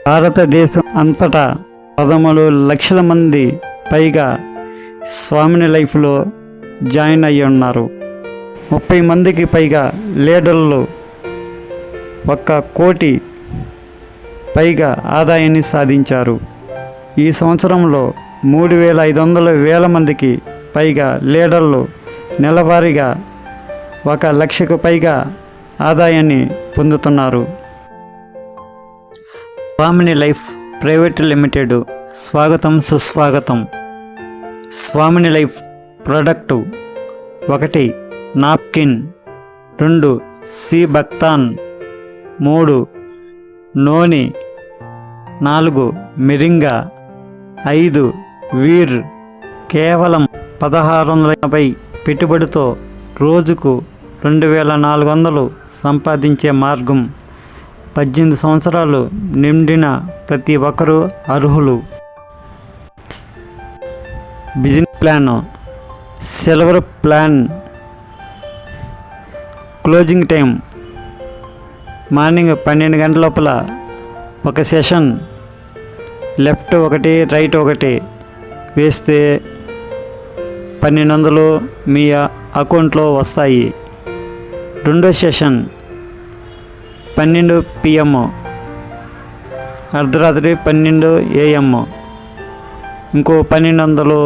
భారతదేశం అంతటా 13 లక్షల మంది పైగా స్వామిని లైఫ్లో జాయిన్ అయ్యి ఉన్నారు. 30 మందికి పైగా లీడర్లు 1 కోటి పైగా ఆదాయాన్ని సాధించారు. ఈ సంవత్సరంలో 3,500 మందికి పైగా లీడర్లు నెలవారీగా 1 లక్షకు పైగా ఆదాయాన్ని పొందుతున్నారు. స్వామిని లైఫ్ ప్రైవేట్ లిమిటెడ్ స్వాగతం సుస్వాగతం. స్వామిని లైఫ్ ప్రోడక్టు 1 నాప్కిన్, 2 సి బక్తాన్, 3 నోని, 4 మిరింగా, 5 వీర్. కేవలం 1680 పెట్టుబడితో రోజుకు 2400 సంపాదించే మార్గం. 18 సంవత్సరాలు నిండిన ప్రతి ఒక్కరూ అర్హులు. Business plan, silver plan. Closing time morning 12 గంటల లోపల 1 సెషన్, లెఫ్ట్ 1 రైట్ 1 వేస్తే 1200 మీ అకౌంట్లో వస్తాయి. రెండో సెషన్ 12 PM, అర్ధరాత్రి 12 AM, ఇంకో 1200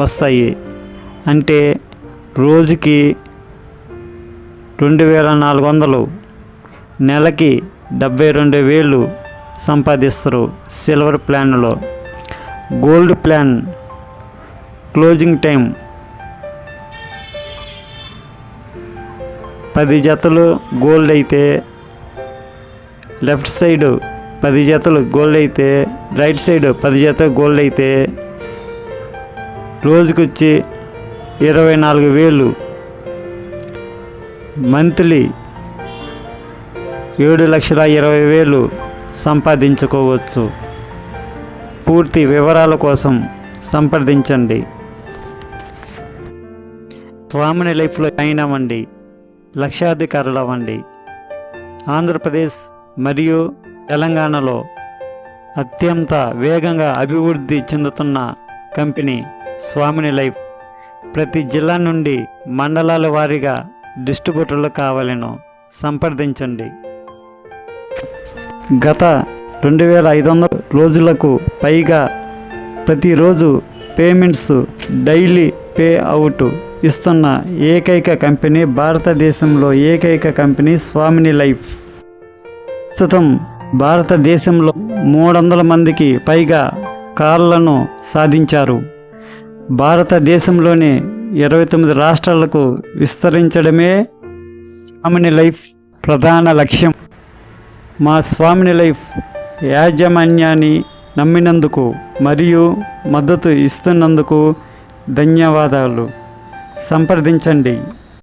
వస్తాయి. అంటే రోజుకి 2400, నెలకి 72,000 సంపాదిస్తారు సిల్వర్ ప్లాన్లో. గోల్డ్ ప్లాన్ క్లోజింగ్ టైం 10 జతలు గోల్డ్ అయితే లెఫ్ట్ సైడ్ 10 జతలు గోల్డ్ అయితే రైట్ సైడ్ 10 జతలు గోల్డ్ అయితే రోజుకొచ్చి 24,000. మంత్లీ 7,20,000 సంపాదించుకోవచ్చు. పూర్తి వివరాల కోసం సంప్రదించండి. స్వామిని లైఫ్లో జాయిన్ అవ్వండి, లక్షాధికారులు అవ్వండి. ఆంధ్రప్రదేశ్ మరియు తెలంగాణలో అత్యంత వేగంగా అభివృద్ధి చెందుతున్న కంపెనీ స్వామిని లైఫ్. ప్రతి జిల్లా నుండి మండలాల వారీగా డిస్ట్రిబ్యూటర్లు కావాలను సంప్రదించండి. గత 2,500 రోజులకు పైగా ప్రతిరోజు పేమెంట్స్ డైలీ పే అవుట్ ఇస్తున్న ఏకైక కంపెనీ, భారతదేశంలో ఏకైక కంపెనీ స్వామిని లైఫ్. ప్రస్తుతం భారతదేశంలో 300 మందికి పైగా కార్లను సాధించారు. భారతదేశంలోని 29 రాష్ట్రాలకు విస్తరించడమే స్వామిని లైఫ్ ప్రధాన లక్ష్యం. మా స్వామిని లైఫ్ యాజమాన్యాన్ని నమ్మినందుకు మరియు మద్దతు ఇస్తున్నందుకు ధన్యవాదాలు. సంప్రదించండి.